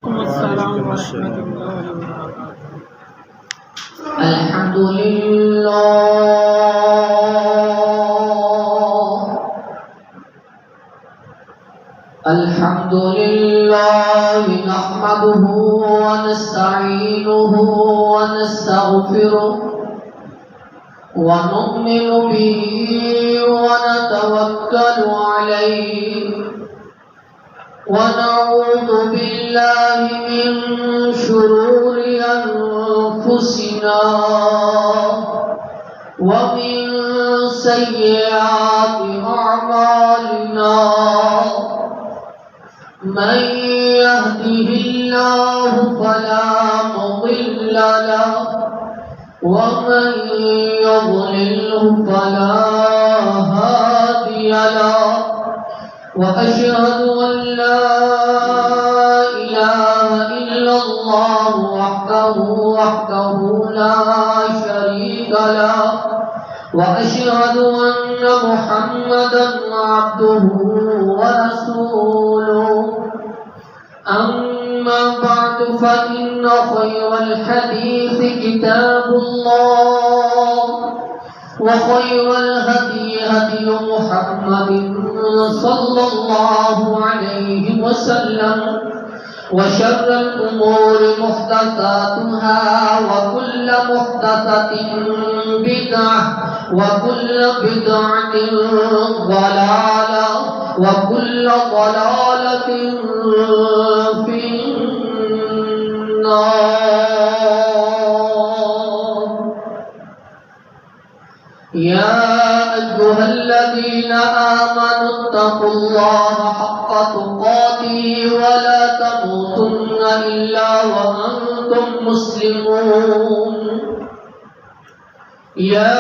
السلام ورحمة الله وبركاته. الحمد لله نحمده ونستعينه ونستغفره ونؤمن به ونتوكل عليه ونعوذ بالله من شرور أنفسنا ومن سيئات أعمالنا من يهده الله فلا مضل له ومن يضلله فلا هادي له وأشهد أن لا إله إلا الله وحده لا شريك له وأشهد أن محمدا عبده ورسوله أما بعد فإن خير الحديث كتاب الله وخير الهدي هدي محمد صلى الله عليه وسلم وشر الأمور محدثاتها وكل محدثة بدعة وكل بدعة ضلالة وكل ضلالة في النار. يا أيها الذين آمنوا اتقوا الله حق تقاته ولا تموتن إلا وأنتم مسلمون. يا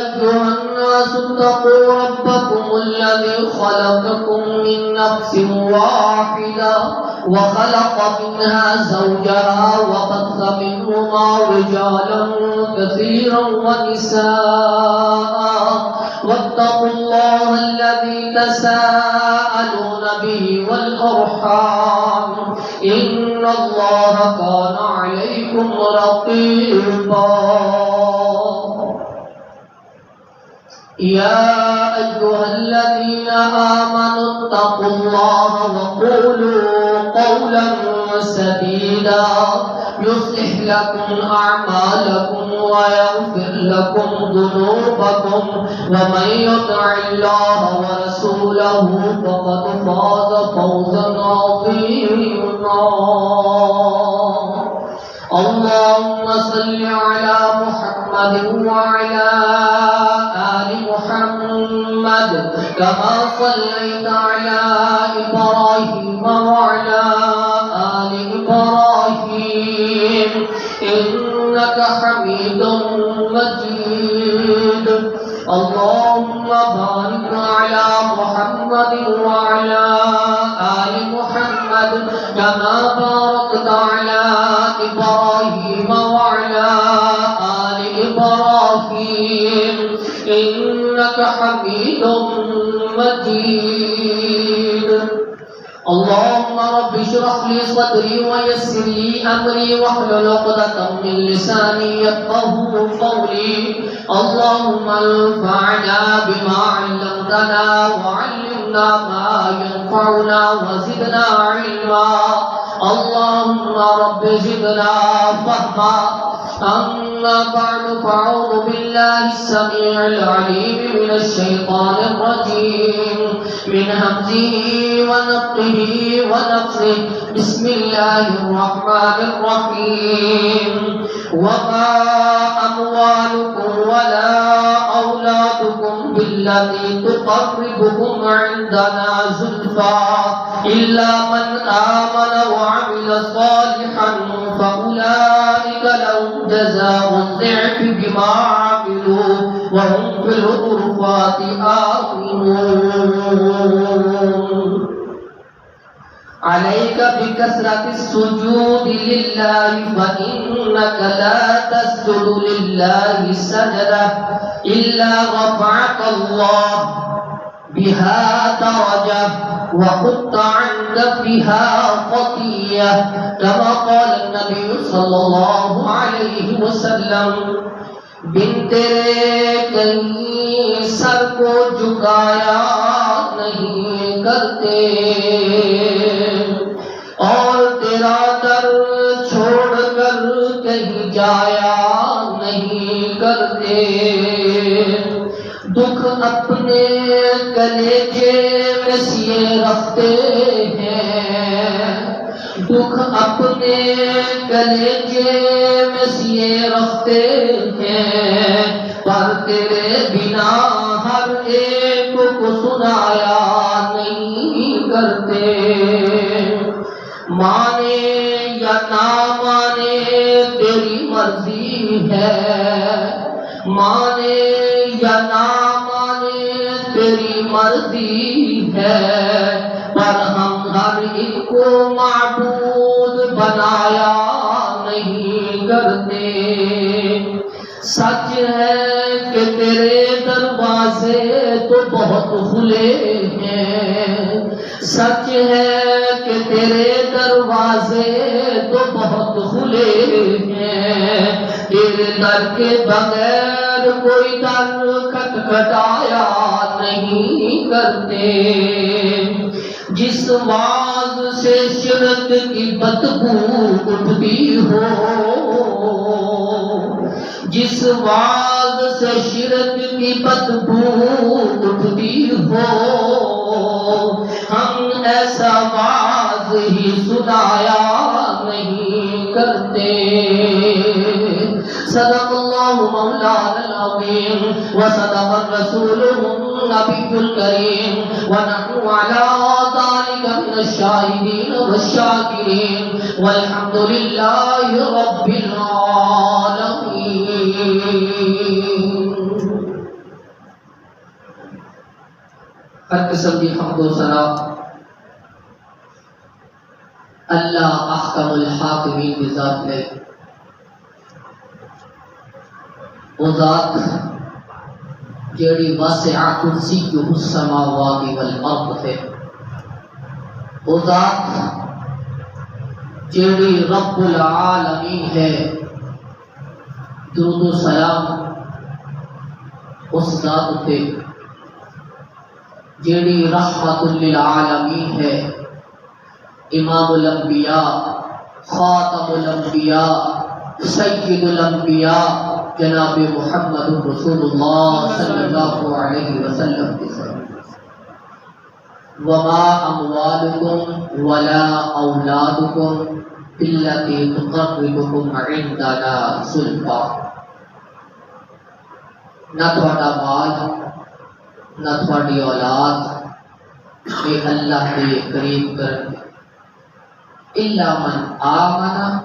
أيها الناس اتقوا ربكم الذي خلقكم من نفس واحدة وخلق منها زوجها وبث منهما رجالا كثيرا ونساء واتقوا الله الذي تساءلون به والأرحام إن الله كان عليكم رقيبا. يا أيها الذين آمنوا اتقوا الله وقولوا قولا سديدا يصلح لكم أعمالكم ويغفر لكم ذنوبكم ومن يطع الله ورسوله فقد فاز فوزا عظيما. اللهم صل على محمد وعلى آل محمد كما صليت على إبراهيم وعلى آل إبراهيم إنك حميد مجيد. اللهم بارك على محمد وعلى آل محمد كما باركت على إبراهيم وعلى آل إبراهيم إنك حميد مجيد. اللهم رب اشرح لي صدري ويسر لي أمري واحلل عقدة من لساني يفقهوا قولي. اللهم انفعنا بما علمتنا وعلمنا ما ينفعنا وزدنا علما. اللهم رب زدنا فهما. أما بعد فأعوذ بالله السميع العليم من الشيطان الرجيم من همزه ونفخه ونفثه. بسم الله الرحمن الرحيم. وما أموالكم ولا أولادكم بالتي تقربكم عندنا زلفى إلا من آمن وعمل صالحا فأولئك لهم جزاء الضعف بما عملوا وهم في الغرفات آمنون. عليك بكثرة السجود لله فإنك لا تسجد لله سجدة إلا رفعك الله بها درجة وحط عنك بها خطيئة كما قال النبي صلی اللہ علیہ وسلم بن تیرے کہیں سر کو جھکایا نہیں کرتے اور تیرا در چھوڑ کر کہیں جایا نہیں کرتے دکھ اپنے کلیجے میں سیے رکھتے ہیں دکھ اپنے کلیجے میں سیے رکھتے ہیں پر تیرے بنا ہر ایک کو سنایا نہیں کرتے مانے یا نہ مانے تیری مرضی ہے مانے یا نہ مانے تیری مرضی ہے پر ہم ہر ایک کو معبود بنایا نہیں کرتے سچ ہے کہ تیرے دروازے تو بہت کھلے ہیں سچ ہے کہ تیرے دروازے تو بہت کھلے ہیں تیرے در کے بغیر کوئی در کھٹکھٹایا نہیں کرتے جس واز سے شرک کی بدبو اٹھتی ہو جس واز سے شرک کی بدبو اٹھتی ہو ہم ایسا واز ہی سنایا نہیں کرتے صدق اللہ مولانا العظیم وصدق الرسول النبی الکریم ونحن علی ذلک من الشاہدین والشاکرین والحمد للہ رب العالمین ہر قسم کی حمد و ثنا اللہ احکم الحاکمین کی ذات ہے وہ ذات جیڑی واسع کرسیہ السماوات والارض ہے وہ ذات جیڑی رب العالمین ہے درود و سلام اس ذات پہ جیڑی رحمت للعالمین ہے امام الانبیاء خاتم الانبیاء سید الانبیاء جناب محمد رسول اللہ صلی اللہ علیہ وسلم کے ساتھ وما اموالکم ولا اولادکم بالتي تقربكم عندنا زلفا نہ تھوڑا مال نہ تھوڑی اولاد یہ اللہ کے قریب کریں الا من آمن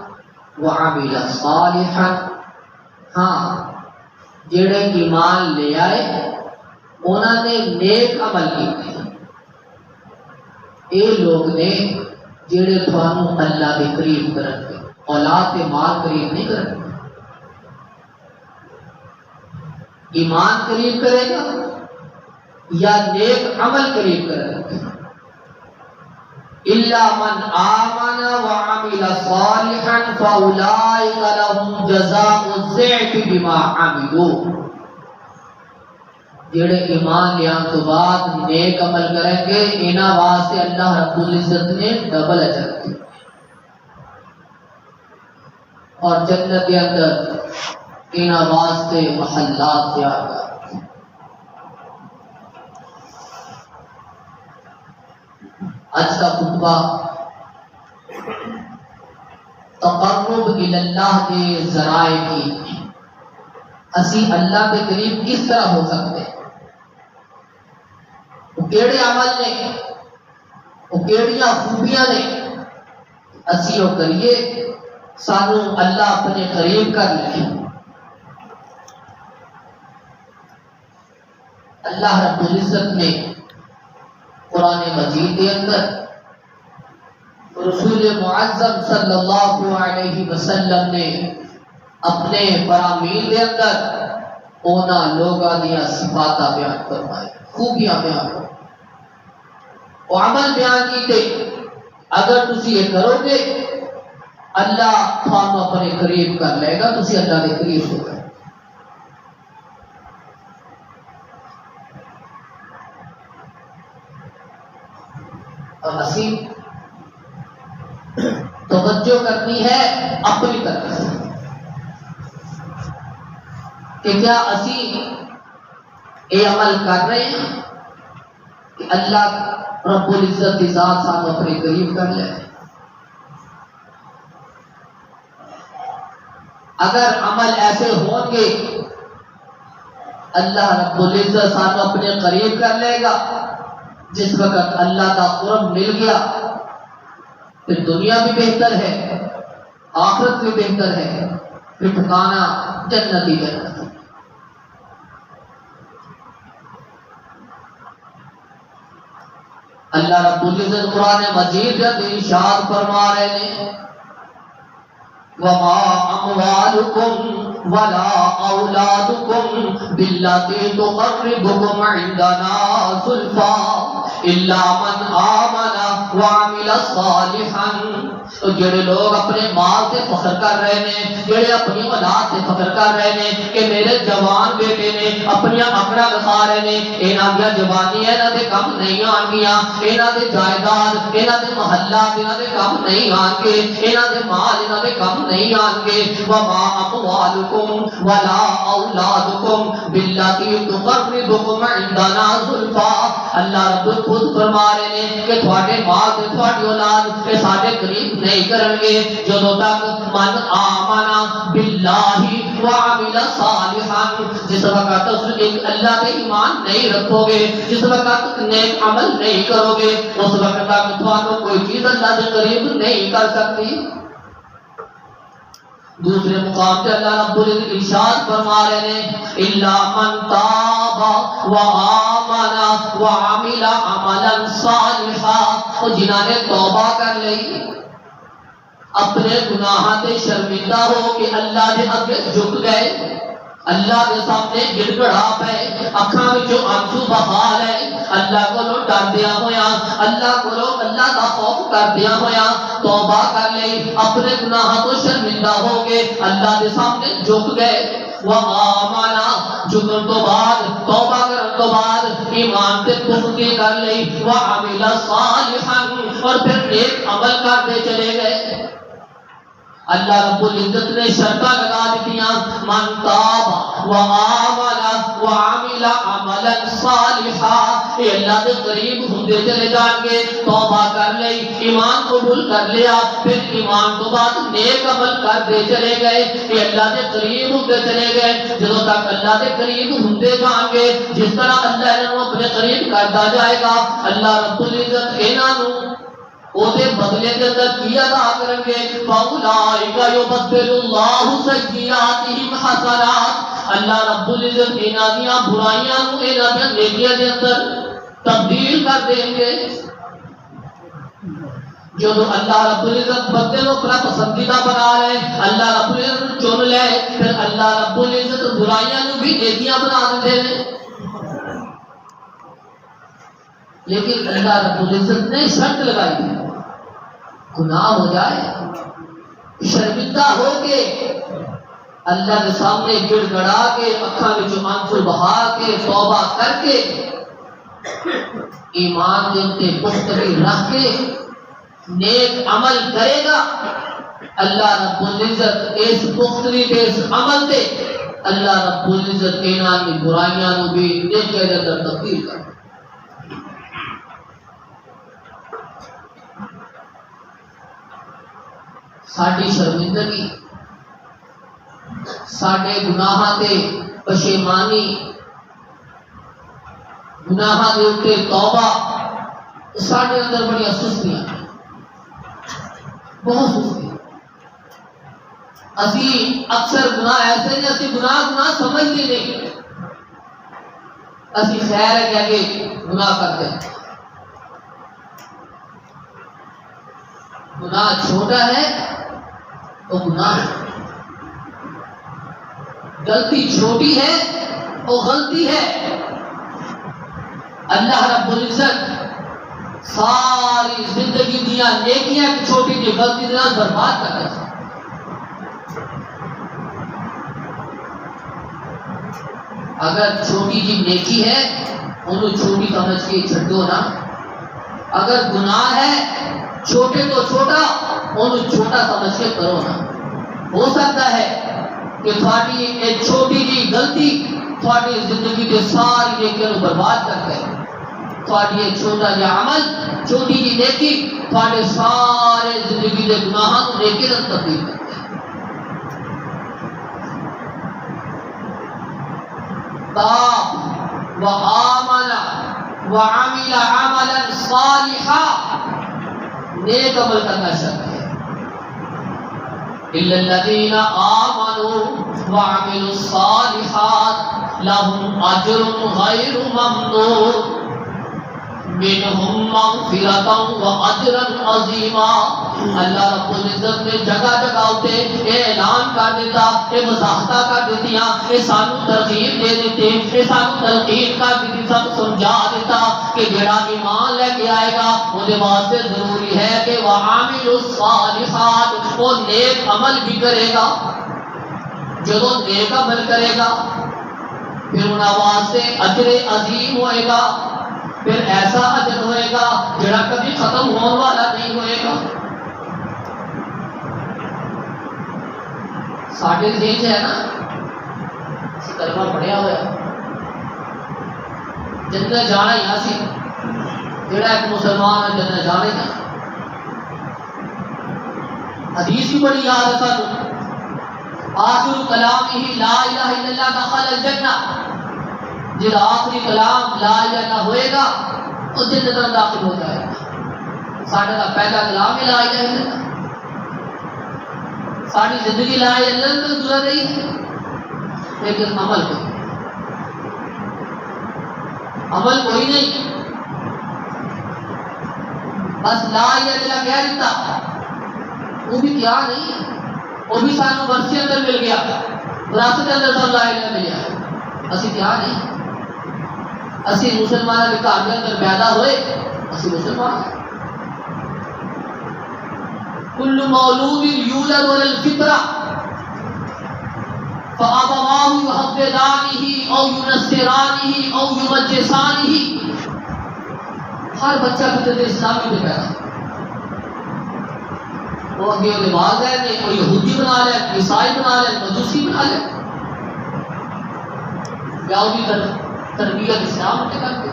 وعمل صالحا ہاں جڑے ایمان لے آئے انہوں نے نیک عمل کیتے یہ لوگ نے جڑے تھانوں اللہ کے قریب کرن گے اولاد کے مال قریب نہیں کرن گے ایمان قریب کرے گا یا نیک عمل قریب کرے گا الا من آمن وعمل صالحا فاولئک لهم جزاء الضعف بما عملوا جڑے ایمان لیان تو بعد نیک عمل کریں گے انہاں واسطے اللہ رب العزت نے ڈبل اجر دی اور جنت کے اندر انہاں واسطے محلات تیار کر آج کا خطبہ تقرب الی اللہ کے ذرائع کی اسی اللہ کے قریب کس طرح ہو سکتے ہیں وہ کیڑے عمل نے وہ کیڑیاں خوبیاں نے اسی وہ کریے سانو اللہ اپنے قریب کر لے اللہ رب العزت نے قرآن مجید کے اندر رسول معظم صلی اللہ علیہ وسلم نے اپنے فرامین کے اندر اونا لوگاں دیا صفاتہ بیان فرمائے خوبیاں بیان فرمائے وہ عمل بیان کیتے اگر تسی یہ کرو گے اللہ تھانوں اپنے قریب کر لے گا، تسی اللہ کے قریب ہو گئے۔ اور اسی توجہ کرنی ہے اپنی طرف سے کہ کیا اسی یہ عمل کر رہے ہیں کہ اللہ رب العزت کی ذات سانو اپنے قریب کر لے۔ اگر عمل ایسے ہوں گے اللہ رب العزت سانو اپنے قریب کر لے گا، جس وقت اللہ کا قرب مل گیا پھر دنیا بھی بہتر ہے، آخرت بھی بہتر ہے، پھر ٹھکانا جنت ہی جنت۔ اللہ رب العزت قرآن مجید جب ارشاد فرما رہے ہیں وَمَا أَمْوَالُكُمْ وَلَا أَوْلَادُكُمْ بِالَّتِي تُقَرِّبُكُمْ عِندَنَا زُلْفَىٰ إِلَّا مَنْ آمَنَ وَعَمِلَ صَالِحًا۔ تو جڑے لوگ اپنے مال سے فخر کر رہے ہیں، جڑے اپنی اولاد سے فخر کر رہے ہیں کہ میرے جوان بیٹے نے اپنی اکڑا دکھا رہے ہیں، انہاں دی جوانی انہاں دے کم نہیں آن گیا، انہاں دے جائیداد انہاں دے محلہ انہاں دے کم نہیں آن گے، انہاں دے مال انہاں دے کم نہیں آن گے۔ وما اموالکم ولا اولادکم باللتی تقربکم عندنا زلفیٰ۔ اللہ رب خود فرما رہے ہیں کہ تھوڑے مال تے تھوڑی اولاد تے ساڈے قریب نہیں کرن گے جدوں تک من آمنا باللہ وعمل صالحا، جس وقت تم اللہ پہ ایمان نہیں رکھو گے، جس وقت نیک عمل نہیں کرو گے، اس وقت تک تھانوں کوئی چیز اللہ کے قریب نہیں کر سکتی۔ دوسرے مقام پہ اللہ رب العزت ارشاد فرما رہے ہیں الا من تاب وآمن وعمل عملا صالحا۔ اور جنہاں نے توبہ کر لی، اپنے گناہاں تے شرمندہ ہو کے اللہ دے اگے جھک گئے، اللہ کے سامنے گڑ گڑا پے، اکھاں وچوں آنسو بہا لے، اللہ کولوں ڈردیاں ہویا، اللہ کولوں اللہ دا خوف کردیاں ہویا توبہ کر لئی، اپنے گناہاں تو شرمندہ ہو کے اللہ کے سامنے جھک گئے۔ وآمنا، جھکن تو بعد توبہ کرن تو بعد ایمان تے پختگی کر لئی، وعمل صالحا، اور پھر نیک عمل کرتے چلے گئے۔ اللہ رب العزت نے شرطاں لگا دتیاں من تاب وآمن وعمل عملا صالحا، یہ اللہ کے قریب ہوندے چلے جان گے، توبہ کر لئی، ایمان قبول کر لیا، پھر ایمان تو بعد نیک عمل کرتے چلے گئے، یہ اللہ کے قریب ہوندے چلے گئے۔ جدوں تک اللہ کے قریب ہوندے جان گے، جس طرح اللہ انہاں اپنے قریب کرتا جائے گا، اللہ رب العزت انہاں نوں اوتے بدلے کے اندر کی عطا کریں گے۔ فَأُولَٰئِكَ يُبَدِّلُ اللَّهُ سَيِّئَاتِهِمْ حَسَنَاتٍ، اللہ رب العزت انہاں دیاں برائیاں نوں انہاں دیاں نیکیاں دے اندر تبدیل کر دیں گے۔ جو اللہ رب العزت بندے کو اپنا پسندیدہ بنا لے، اللہ رب العزت چن لے، پھر اللہ رب العزت برائیاں نوں بھی نیکیاں بنا دیندے ہیں۔ لیکن اللہ رب العزت نے شرط لگائی ہے، گناہ ہو جائے، شرمندہ ہو کے اللہ کے سامنے گڑ گڑا کے اکھاں وچوں آنسو بہا کے توبہ کر کے ایمان کے اتے پختگی رکھ کے نیک عمل کرے گا، اللہ رب العزت اس پختگی کے اس عمل سے اللہ رب العزت انہاں دی برائیاں نوں بھی نیکیاں دے اندر تبدیل کر۔ ساڈی شرمندگی، ساڈے گناہاں تے پشیمانی، گناہاں دے اوتے توبہ، ساڈے اندر بڑی سستیاں، بہت سستی۔ اسی اکثر گناہ ایسے ہیں، اسی گناہ سمجھتے نہیں، اسی خیر ہے کہہ کے گناہ کرتے ہیں۔ گناہ چھوٹا ہے وہ گناہ ہے، غلطی چھوٹی ہے وہ غلطی ہے۔ اللہ رب العزت ساری زندگی دیا نیکیاں ایک چھوٹی جی غلطی دے نال برباد کر دے. اگر چھوٹی جی نیکی ہے انہوں چھوٹی سمجھ کے چھڈو نا. اگر گناہ ہے چھوٹے تو چھوٹا انہوں چھوٹا سمجھ کے کرو نا. ہو سکتا ہے کہ تھوڑی ایک چھوٹی جی غلطی تھوڑی زندگی کے ساری نیکیاں برباد کر دے. تھوڑی ایک چھوٹا جا عمل چھوٹی جی نیکی تھوڑے سارے زندگی کے گناہاں کو نیکی میں تبدیل کر دے. تاب وآمن وعمل عملا صالحا نیک عمل کرنا شرط ہے. الا الذين آمنوا وعملوا الصالحات لهم اجر غیر ممنون منهم مغفرۃ واجرا عظیما. اللہ رب العزت نے جگہ جگہ تے اعلان کر دیتا، اے وضاحتاں کر دتیاں، اے سانو ترغیب دے دیتے، اے سانو تلقین کر دیتی، سب سمجھا دیتا کہ جڑا ایمان لے کے آئے گا وہ دے واسطے ضروری ہے کہ وعامل الصالحات وہ نیک عمل بھی کرے گا. جدوں نیک عمل کرے گا پھر انہاں واسطے اجر عظیم ہوئے گا، پھر ایسا اجر ہوئے گا جڑا کبھی ختم ہونے والا نہیں ہوئے گا. ساڈے ذہن ہے نا کلمہ پڑھیا ہوا جنت جانا ہی سی، جڑا ایک مسلمان ہے جنت جانے گا. حدیث بھی بڑی یاد ہے سانو، آخر کلامہ لا الہ الا اللہ دخل الجنہ. جڑا آخری کلام لا الہ الا ہوئے گا وہ جنت میں داخل ہو جائے گا. ساڈا پہلا کلام ہی لا الہ الا اللہ. ساری زندگی لا الہ الا اللہ میں گزر رہی ہے لیکن عمل کوئی نہیں. بس لا الہ الا اللہ کہہ دیتا وہ بھی کیا نہیں، وہ بھی سانو ورثے اندر مل گیا، وراثت کے اندر سب لا الہ الا مل گیا. اسی کیا نہیں، اسی مسلمانوں کے گھر کے اندر پیدا ہوئے، اسی مسلمان ہیں. کل مولود یولد علی الفطرہ فابواہ یحودانہ او ینصرانہ او یمجسانہ. ہر بچہ فطرت اسلامی میں پیدا وہ اگے وہ والدین نے کوئی یہودی بنا لے، عیسائی بنا لے، مجوسی بنا لے، یا ان کی تربیت اسلام کے کرتے.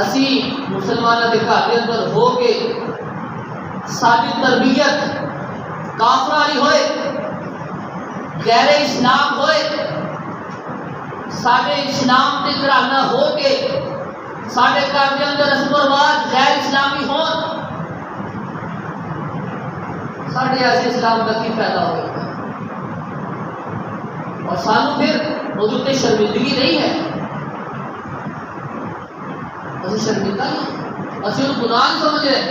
اسی مسلمانوں کے گھر کے اندر ہو کے ساری تربیت کافرانی ہوئے، غیر اسلام ہوئے، سارے اسلام کے گھرانہ ہو کے سارے گھر کے اندر رسم و رواج غیر اسلامی ہون، سارے ایسے اسلام کا کی فائدہ ہوئے. اور سانو پھر حضور کی شرمندگی نہیں ہے، اسی شرمندہ نہیں، اسی ان گناہ سمجھ رہے،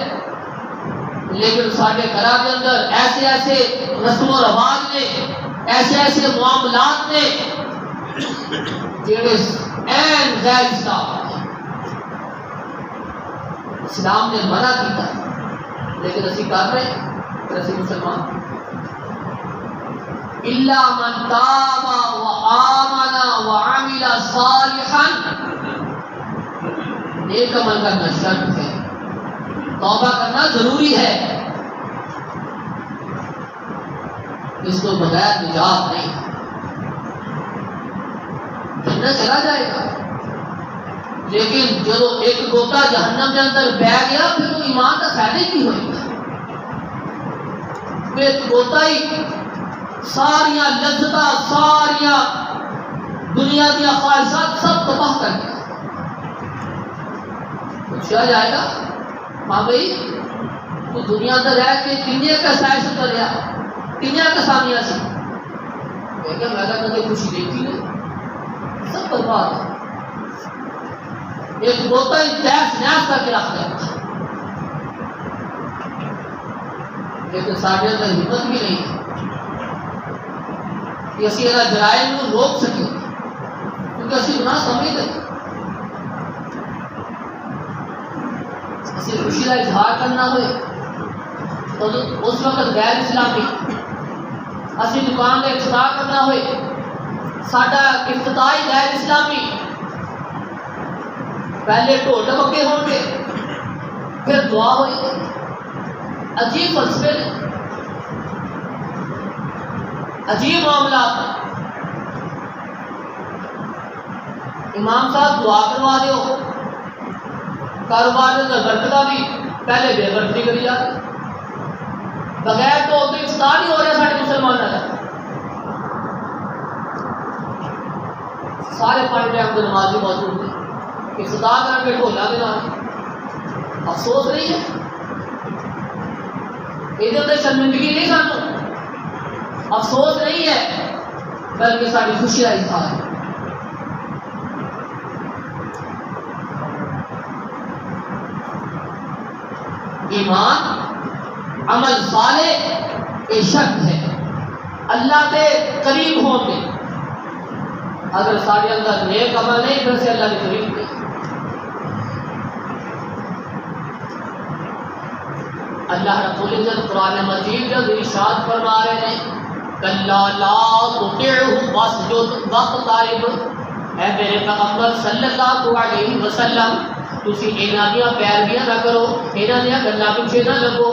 لیکن سارے گھر کے اندر ایسے ایسے رسم و رواج نے، ایسے ایسے معاملات نے جڑے این غیر اسلام ہیں. اسلام نے منع کیا لیکن اسی کر رہے ہیں، پھر اسی مسلمان. الا من تاب وآمن وعمل صالحا نیک عمل کرنا شرط ہے، توبہ کرنا ضروری ہے، اس کو بغیر نجات نہیں. جنت چلا جائے گا لیکن جو ایک گوتا جہنم کے اندر بہ گیا پھر وہ ایمان کا فائدہ کی ہوئے گا. ایک گوتا ہی ساریاں لذتاں ساریاں دنیا کی خواہشات سب تباہ کر دیا. پوچھا جائے گا ماں بھائی تو دنیا اندر رہ کے کنیا کا سائش اتر رہا، کنیا کسانیاں سی، لیکن میں نے کبھی خوشی دیکھی نہیں، سب برباد ہے. ایک گوتا ہی تیس نیاس کر کے رکھ دیا، لیکن سارے اندر ہمت بھی نہیں ہے کہ اسی اگر جرائم کو روک سکیں، کیونکہ اسی گناہ سمجھتے خوشی کا اظہار کرنا ہوئے تو اس وقت غیر اسلامی اسی دکان کا افتتاح کرنا ہوئے ساڈا افتتاحی غیر اسلامی پہلے ڈھول ڈبکے ہون گے پھر دعا ہوئی عجیب فلسفے نے عجیب معاملات امام صاحب دعا کروا دیو کاروبار میں برکت بھی پہلے بے برکتی کری جاتی بغیر تو افتتاح نہیں ہو رہا سارے مسلمانوں کا سارے 5 ٹائم کو نمازی موجود ہیں افتتاح کر کے ڈھولا کے نام افسوس نہیں ہے یہ اندر شرمندگی نہیں سانو افسوس نہیں ہے بلکہ ساری خوشی کا اظہار ہے ایمان عمل صالح یہ شرط ہے اللہ کے قریب ہوں گے اگر سارے اندر نیک عمل نہیں پھر سے اللہ کے قریب نہیں اللہ رب العزت قرآن مجید جب ارشاد فرما رہے ہیں کلا لا تطعه واسجد واقترب اے میرے پیغمبر صلی اللہ علیہ وسلم تسی انہاں دیاں پیرویاں نہ کرو انہاں دیاں گلاں پیچھے نہ لگو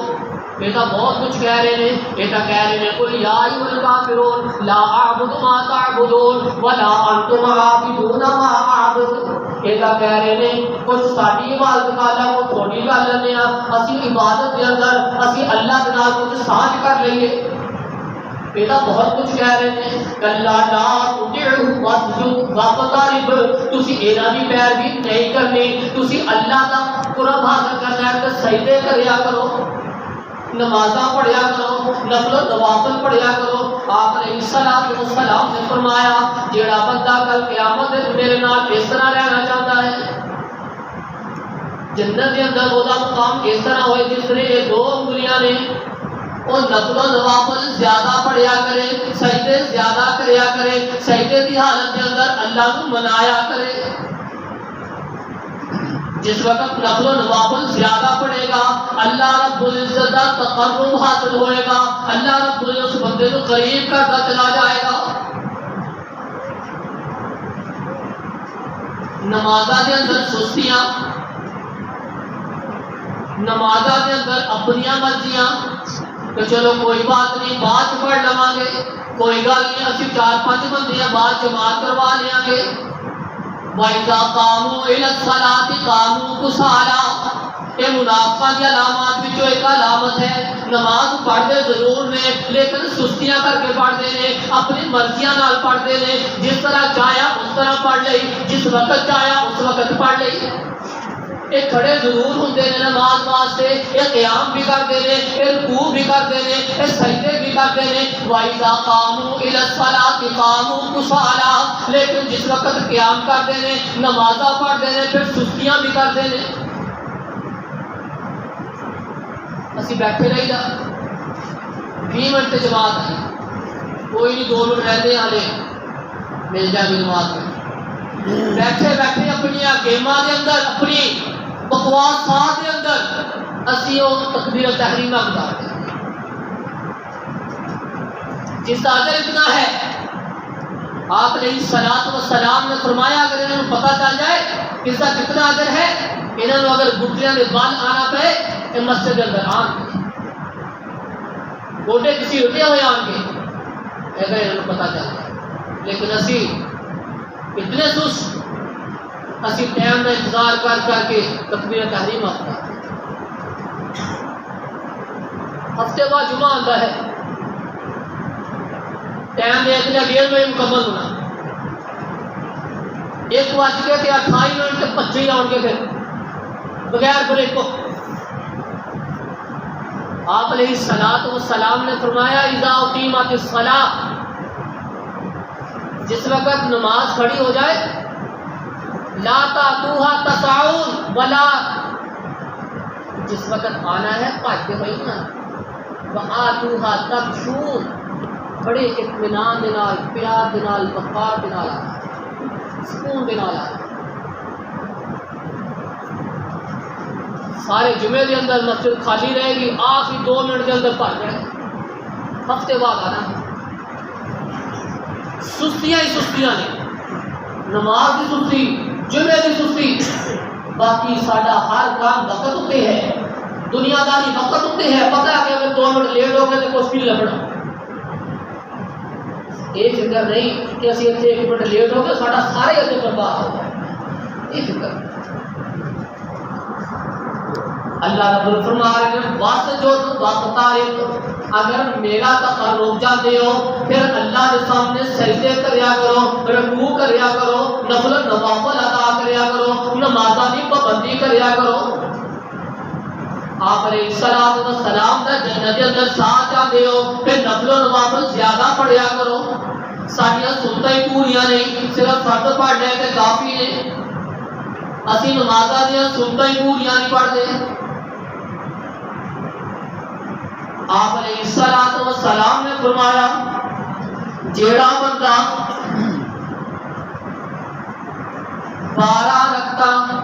یہ تو بہت کچھ کہہ رہے ہیں یہ تو کہہ رہے ہیں قل یا ایھا الکافرون لا اعبد ما تعبدون ولا انتم عابدون ما اعبد یہ تو کہہ رہے ہیں کچھ ساری عبادت کا اللہ کو تھوڑی گل لینے اسی عبادت کے اندر اسی اللہ کے نال کچھ سانجھ کر لئیے یہ تو بہت کچھ کہہ رہے ہیں کلا لا تطعه واسجد واقترب تسی انہاں دی پیروی نہیں کرنی تسی اللہ دا قرب حاصل کرنا ہے تو سجدے کریا کرو نمازاں پڑھیا کرو نفل و نوافل پڑھیا کرو آپ نے السلام نے فرمایا جیڑا بندہ کل قیامت میرے نال اس طرح رہنا چاہتا ہے جنت کے اندر وہ مقام اس طرح ہوئے جس طرح یہ 2 انگلیاں نے وہ نفل و نوافل زیادہ پڑھیا کرے سجدے زیادہ کریا کرے سجدے کی حالت کے اندر اللہ کو منایا کرے جس وقت نفل و نوافل زیادہ پڑے گا اللہ رب العزت کا تقرب حاصل ہوئے گا اللہ رب العزت اس بندے کو قریب کرتا چلا جائے گا نمازہ کے اندر سستیاں نمازہ کے اندر اپنیاں مرضیاں کہ چلو کوئی بات نہیں بعد پڑھ لواں گے کوئی گل نہیں اسی 4-5 بندیاں بعد جماعت کروا لیا گے وَإِذَا قَامُوا إِلَى الصَّلَاةِ قَامُوا كُسَالَىٰ یہ منافقہ کی علامات بھی ایک علامت ہے نماز پڑھتے ضرور نے لیکن سستیاں کر کے پڑھتے ہیں اپنی مرضیاں نال پڑھتے ہیں جس طرح چاہیا اس طرح پڑھ لئی جس وقت چاہیا اس وقت پڑھ لئی یہ کھڑے ضرور ہوتے ہیں نماز واسطے یہ قیام بھی کرتے ہیں یہ رکوع بھی کرتے ہیں یہ سجدے بھی کرتے ہیں وَإِذَا قَامُوا إِلَى الصَّلَاةِ قَامُوا كُسَالَىٰ لیکن جس وقت قیام کرتے ہیں نمازاں پڑھتے ہیں پھر سستیاں بھی کرتے ہیں اسی بیٹھے رہی دا 20 منٹ جماعت آئی کوئی نہیں 2 منٹ رہتے آنے مل جائے گی جماعت میں بیٹھے بیٹھے اپنی گیماں دے اندر اپنی بکواسات دے اندر اسی وہ تکبیر تحریمہ گزارتے ہیں جس کا اجر اتنا ہے آپ علیہ السلام نے فرمایا اگر انہوں پتہ چل جائے اس کا کتنا اجر ہے انہوں اگر گھٹنیاں دے بال آنا پے کہ مسجد کے اندر آن کے گوٹے کسی اٹھے ہوئے آن کے اگر انہوں پتہ چل جائے لیکن اسی اتنے سست اسی ٹائم میں انتظار کر کر کے تکبیر تحریم آتا ہے ہفتے بعد جمعہ آتا ہے ٹائم میں اتنا 1:30 بجے مکمل ہونا 1:28 آن کے پھر بغیر بریک کو آپ علیہ السلام نے فرمایا اذا اقیمت الصلاۃ جس وقت نماز کھڑی ہو جائے لا تاتوها تسعون ولا جس وقت آنا ہے پاتے ہوئے نا وآتوها تمشون بڑے اطمینان دے نال پیار دے نال وقار دے نال سکون دے نال سارے جمعے کے اندر مسجد خالی رہے گی، آخری 2 منٹ کے اندر بھر جائے، ہفتے بعد آنا۔ سستیاں ہی سستیاں نے، نماز کی سستی، جمعے کی سستی، باقی ساڈا ہر کام وقت اتنے ہے، دنیا داری وقت اتنے ہے، پتہ ہے کہ اگر 2 منٹ لیٹ ہو گئے تو کچھ نہیں لبنا۔ یہ فکر نہیں کہ اسی اتنے 1 منٹ لیٹ ہو گئے ساڈا سارے اتنے برباد ہو گئے، یہ فکر۔ اللہ رب ال فرما رہے ہیں بس جو وقت تاریخ اگر میرا تقرب جاتے ہو پھر اللہ کے سامنے سجدے کریا کرو، رکوع کریا کرو، نفل نوافل ادا کریا کرو، نمازاں دی پابندی کریا کرو۔ آپ علیہ الصلوۃ والسلام دا جنت کے اندر ساتھ جاتے ہو پھر نفل و نوافل زیادہ پڑھیا کرو۔ ساڈیاں سنتاں ہی پوریاں نہیں، صرف فرض پڑھنے تے کافی نے، اسی نمازاں دیاں سنتاں ہی پوریاں نہیں پڑھتے۔ آپ علیہ الصلوۃ والسلام نے فرمایا جیڑا بندہ 12 رکعتاں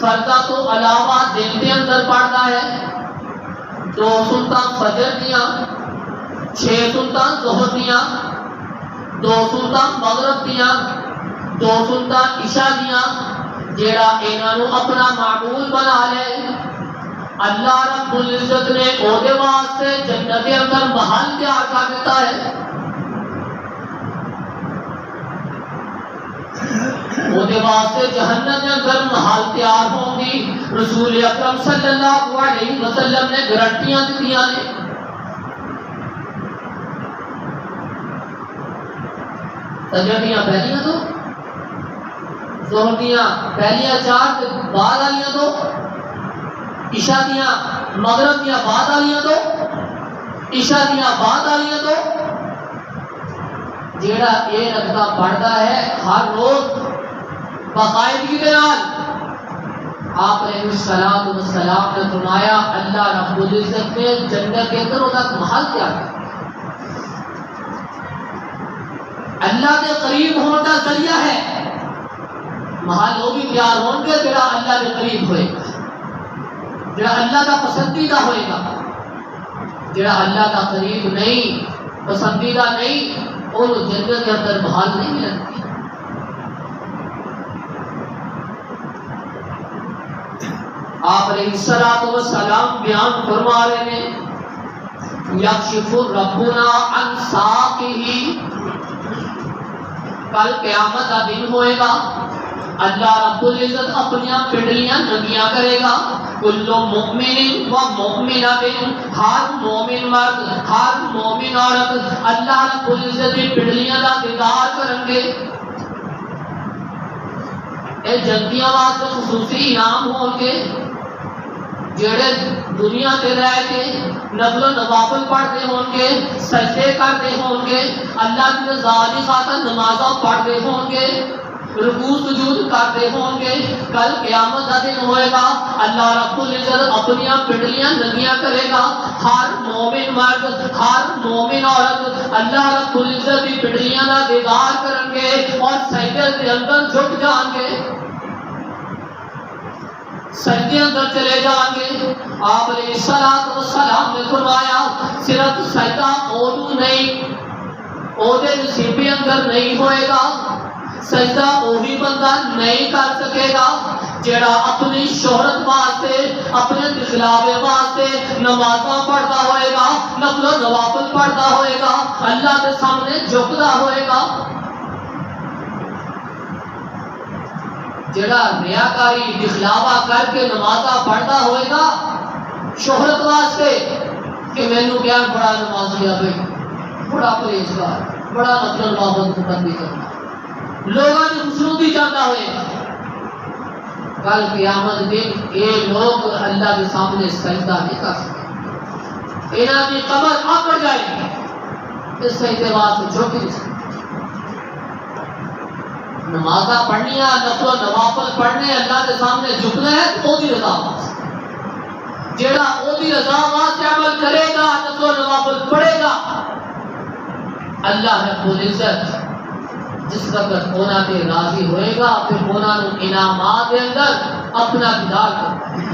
فرضاں تو علاوہ دن کے اندر پڑھتا ہے، 2 سنتاں فجر دیاں، 6 سنتاں ظہر دیاں، 2 سنتاں مغرب دیاں، 2 سنتاں عشاء دیاں، جیڑا انہاں نوں اپنا معمول بنا لے، اللہ رب العزت نے اودے واسطے جنت کے اندر محل تیار کر دیتا ہے۔ اودے واسطے جہنم کے اندر محل تیار ہوں گی۔ رسول اکرم صلی اللہ علیہ وسلم نے گارنٹیاں دتیاں نے۔ فجر دیاں پہلیاں تو، ظہر دیاں پہلیاں 4 تے بعد والیاں تو، عشاء دیاں مغرب دیاں بعد والیاں تو، عشاء دیاں بعد والیاں تو، جیڑا یہ رکعتاں پڑھتا ہے ہر روز باقاعدگی کے نال، آپ علیہ الصلوۃ والسلام نے فرمایا اللہ رب العزت نے جنت کے اندر اس کا محل تیار کیا۔ اللہ کے قریب ہونے کا ذریعہ ہے محل، وہ بھی تیار ہوں گے جڑا اللہ کے قریب ہوئے گا، جڑا اللہ کا پسندیدہ ہوئے گا۔ جڑا اللہ کا قریب نہیں، پسندیدہ نہیں، اور جنت کے اندر بحال نہیں ملتی۔ آپ علیہ الصلوۃ والسلام بیان فرما رہے ہیں یکشف ربنا عن ساقہ، کل قیامت کا دن ہوئے گا، اللہ رب العزت اپنی پنڈلیاں ننگیاں کرے گا، کل مؤمن و مؤمنۃ، ہر مومن مرد ہر مومن عورت اللہ رب العزت کی پنڈلیاں کا دیدار کریں گے۔ اے جنتیاں واسطے خصوصی انعام ہوں گے، جڑے دنیا تے رہ کے نفل و نوافل پڑھتے ہوں گے، سجدے کرتے ہوں گے، اللہ کی رضا کی خاطر نمازاں پڑھتے ہوں گے، رکوع سجود کرتے ہوں گے، کل قیامت کا دن ہوئے گا، اللہ رب العزت اپنی پنڈلیاں ننگیاں کرے گا، ہر مومن مرد ہر مومن عورت اللہ رب العزت کی پنڈلیاں کا دیدار کریں گے اور سجدے کے اندر جھک جائیں گے، سجدے اندر چلے جائیں گے۔ آپ علیہ الصلوۃ والسلام نے فرمایا صرف سجدہ اودو نہیں، اودے نصیبے اندر نہیں ہوئے گا، سجدہ وہی بندہ نہیں کر سکے گا جڑا اپنی شہرت واسطے اپنے دکھلاوے واسطے نمازاں پڑھتا ہوئے گا، نفل و نوافل پڑھتا ہوئے گا، اللہ کے سامنے جھکتا ہوئے گا۔ جڑا ریاکاری دکھلاوا کر کے نمازاں پڑھتا ہوئے گا شہرت واسطے کہ مینوں کیا بڑا نمازی ہے بھائی، بڑا پرہیزگار، بڑا نفل و نوافل پابندی کرنا، لوگوں کی خوشنودی چاہتا ہوئے گا، کل قیامت دن یہ لوگ اللہ کے سامنے سجدہ نہیں کر سکتے، انہاں کی قبر آکڑ جائے گی، اس سجدے واسطے جھک نہیں سکتے۔ نمازاں پڑھنیاں، نفل و نوافل پڑھنے، اللہ کے سامنے جھکنا ہے تو وہ دی رضا واسطے، جیڑا وہ دی رضا واسطے عمل کرے گا، نفل و نوافل پڑھے گا، اللہ رب العزت جس وقت اونا تے راضی ہوئے گا پھر اونا نو انعامات دے اندر اپنا دیدار کرے گا۔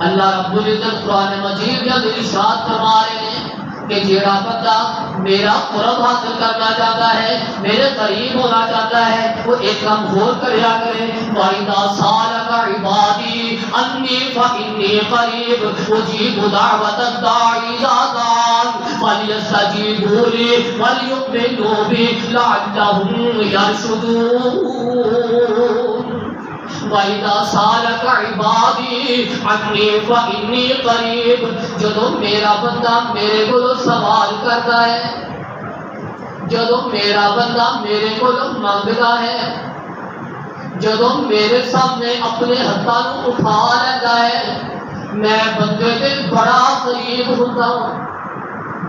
اللہ رب العزت قرآن مجید یا ارشاد فرما رہے ہیں کہ جیڑا بندہ میرا قرب حاصل کرنا چاہتا ہے، میرے قریب ہونا چاہتا ہے، وہ ایک کام اور کریا کرے، وَإِذَا سَأَلَكَ عِبَادِي عَنِّي فَإِنِّي قَرِيبٌ أُجِيبُ دَعْوَةَ الدَّاعِ إِذَا دَعَانِ فَلْيَسْتَجِيبُوا لِي وَلْيُؤْمِنُوا بِي لَعَلَّهُمْ يَرْشُدُونَ۔ وَإِذَا سَأَلَكَ عِبَادِي عَنِّي فَإِنِّي قَرِيبٌ، جدو میرا بندہ میرے کو سوال کرتا ہے، جدو میرا بندہ میرے کو منگتا ہے، جدو میرے سامنے اپنے ہاتھاں نوں اٹھا لیتا ہے، میں بندے کے بڑا قریب ہوتا ہوں،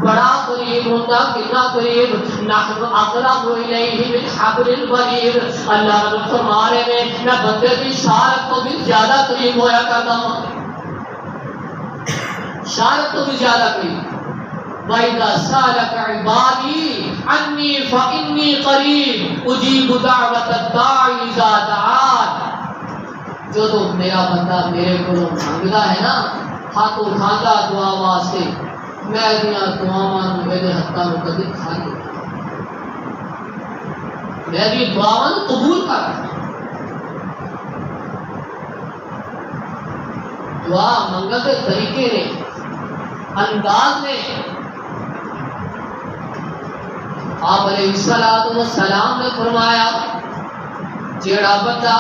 بڑا قریب ہوتا، کتنا قریب، نحن اقرب الیہ من حبل الورید۔ اللہ رب فرما رہے ہیں میں بندے کی شارت کو بھی زیادہ قریب ہویا کرتا ہوں، شارت کو بھی زیادہ قریب۔ وَإِذَا سَأَلَكَ عِبَادِي عَنِّي فَإِنِّي قَرِيبٌ أُجِيبُ دَعْوَةَ الدَّاعِ إِذَا دَعَانِ۔ جو تو میرا بندہ میرے کو مانگتا ہے نا، ہاتھ اٹھاتا دعا واسطے، میں دیا دعاواں میرے ہاتھاں نوں کدی کھالی، میں دی دعاواں قبول کر، دعا منگل کے طریقے نے، انداز نے۔ آپ علیہ السلام نے فرمایا جیڑا بندہ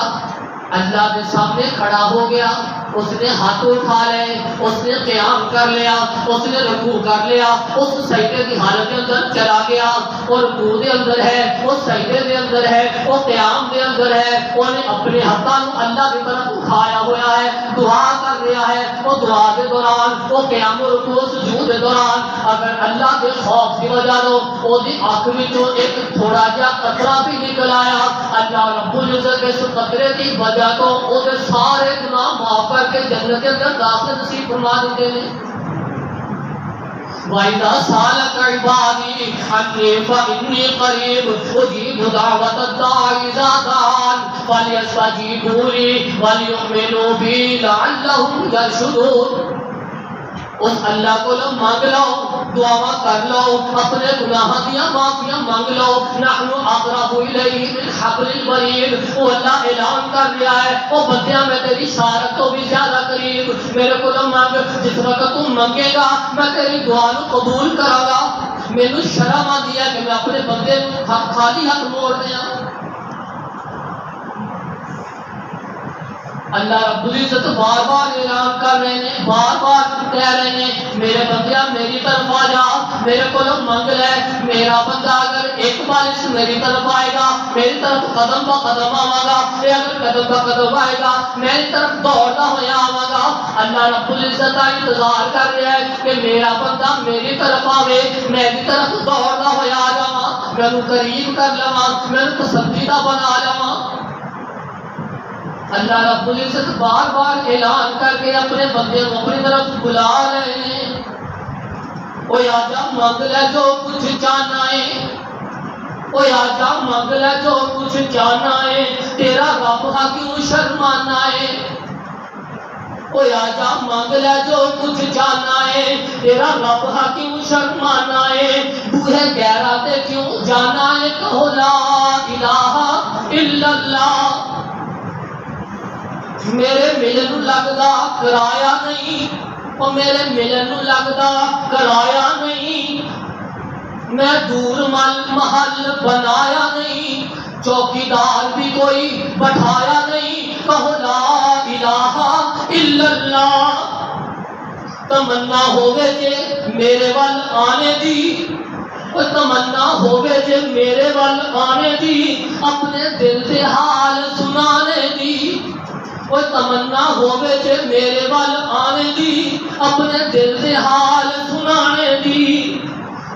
اللہ کے سامنے کھڑا ہو گیا، اس نے ہاتھ اٹھا لے، اس نے قیام کر لیا، اس نے رکوع کر لیا، اس سجدے کی حالت کے اندر چلا گیا، اور رکوع دے اندر ہے، وہ سجدے دے اندر ہے، وہ قیام دے اندر ہے، وہ نے اپنے ہاتھاں نوں اللہ کی طرف اٹھایا ہوا ہے، دعا کر رہا ہے، وہ دعا کے دوران، وہ قیام و رکوع سجود کے دوران اگر اللہ کے خوف کی وجہ تو وہ دی آنکھ وچوں ایک تھوڑا جہا قطرہ بھی نکل آیا، اللہ رب العزت کے اس قطرے کی وجہ تو وہ سارے گناہ معاف کر کے جنت کے اندر داخل نصیب فرما دیتے ہیں۔ وَإِذَا سَأَلَكَ عِبَادِي عَنِّي فَإِنِّي قَرِيبٌ أُجِيبُ دَعْوَةَ الدَّاعِ إِذَا دَعَانِ فَلْيَسْتَجِيبُوا لِي وَلْيُؤْمِنُوا بِي لَعَلَّهُمْ يَرْشُدُونَ۔ اس اللہ کو مانگ لو، دعا کر لو، اپنے گناہ دیا معافیاں مانگ لو، نحن اقرب الیہ من حبل الورید۔ وہ اللہ اعلان کر رہا ہے وہ بندیاں میں تیری شارت تو بھی زیادہ قریب، میرے کو مانگ، جس وقت تم مانگے گا میں تیری دعا نو قبول کراں گا۔ مینوں شرم آندی ہے کہ میں اپنے بندے نو خالی ہاتھ موڑ دیاں۔ اللہ رب العزت بار بار اعلان کر رہے ہیں، بار بار کہہ رہے ہیں میرے بندیا میری طرف آ جا، میرے کو منگ لے۔ میرا بندہ اگر ایک بار اس میری طرف آئے گا، میری طرف قدم با قدم آواں گا، اگر قدم با قدم آئے گا میری طرف دوڑتا ہوا آواں گا۔ اللہ رب العزت کا انتظار کر رہا ہے کہ میرا بندہ میری طرف آوے، میری طرف دوڑتا ہوا آ جاواں، مینوں قریب کر لواں، مینوں پسندیدہ بنا لواں۔ اللہ رب العزت بار بار اعلان کر کے اپنے بندے کو اپنی طرف بلا رہے ہیں۔ او آجا مانگ لے جو کچھ چاہنا ہے، او آجا مانگ لے جو کچھ چاہنا ہے، تیرا رب ہا کیوں شرمانا ہے۔ او آجا مانگ لے جو کچھ چاہنا ہے، تیرا رب ہا کیوں شرمانا ہے۔ بوہے گہرا تے کیوں جانا ہے، کہو لا الہ الا اللہ۔ میرے ملن لگدا کرایا نہیں، او میرے ملن لگدا کرایا نہیں، میں دور محل بنایا نہیں، چوکیدار بھی کوئی بٹھایا نہیں، کہو لا الہ الا اللہ۔ تمنا ہوگے جے میرے وال آنے دی، تمنا ہوگے جے میرے وال آنے دی، اپنے دل دے حال سنانے دی۔ وہ تمنا ہوگے جے میرے وال آنے دی، اپنے دل دے حال سنانے دی۔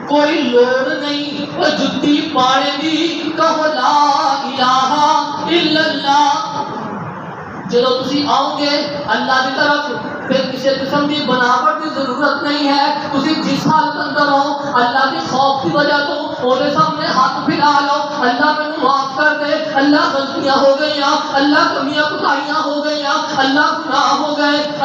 کوئی لوڑ نہیں وہ جتی پانے دی، کہو لا الہ الا اللہ۔ جدو تسی آؤ گے اللہ کی طرف پھر کسی قسم کی بناوٹ کی ضرورت نہیں ہے، تسی جس حالت اندر ہو اللہ کے خوف کی وجہ تو ਉਹਦੇ ਸਾਹਮਣੇ ਹੱਥ ਫਿਰਾ ਲਓ, ਅੱਲਾ ਮੈਨੂੰ ਮਾਫ ਕਰ ਦੇ, ਅੱਲਾ ਗਲਤੀਆਂ ਹੋ ਗਈਆਂ, ਅੱਲਾ ਕਮੀਆਂ ਕੁਤਾਹੀਆਂ ਹੋ ਗਈਆਂ, ਅੱਲਾ ਗੁਨਾਹ ਹੋ ਗਏ,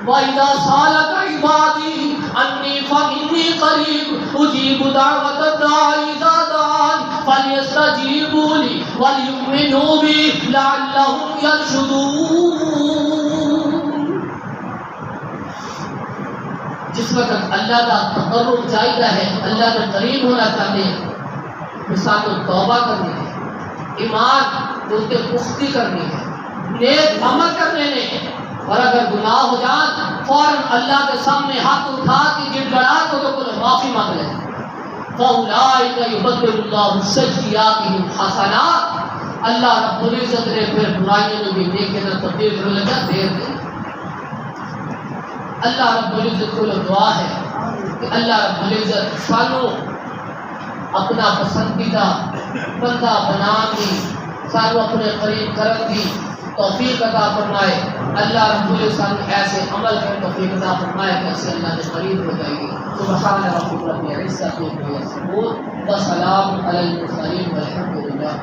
وَإِذَا سَأَلَكَ عِبَادِي أَنِّي فَإِنِّي قَرِيبٌ أُجِيبُ دَعْوَةَ الدَّاعِ إِذَا دَعَانِ فَلْيَسْتَجِيبُوا لِي وَلْيُؤْمِنُوا بِي لَعَلَّهُمْ يَرْشُدُونَ۔ جس وقت اللہ کا تقرب چاہیے ہے، اللہ کے قریب ہونا چاہتے ہیں، انسان کو توبہ کرنی ہے، ایمان اس کے پختی کرنی ہے، نیک عمل کرنے نے، اور اگر گناہ ہو جائے فوراً اللہ کے سامنے ہاتھ اٹھا کے گڑ گڑا کو تو معافی مانگ لے۔ فَأُولَٰئِكَ يُبَدِّلُ اللَّهُ سَيِّئَاتِهِمْ حَسَنَاتٍ، اللہ رب العزت نے پھر برائیوں کو بھی نیکی میں تبدیل کر لگا دیر دے۔ اللہ رب العزت کو دعا ہے کہ اللہ رب العزت سانو اپنا پسندیدہ بندہ بنا کے سانو اپنے قریب کرن دی توفیق عطا فرمائے۔ اللہ رب العزت ایسے عمل کر توفیق عطا فرمائے کہ اس سے اللہ کے قریب ہو جائے گی۔ سبحان ربک رب العزت عما یصفون وسلام علی المرسلین والحمد للہ۔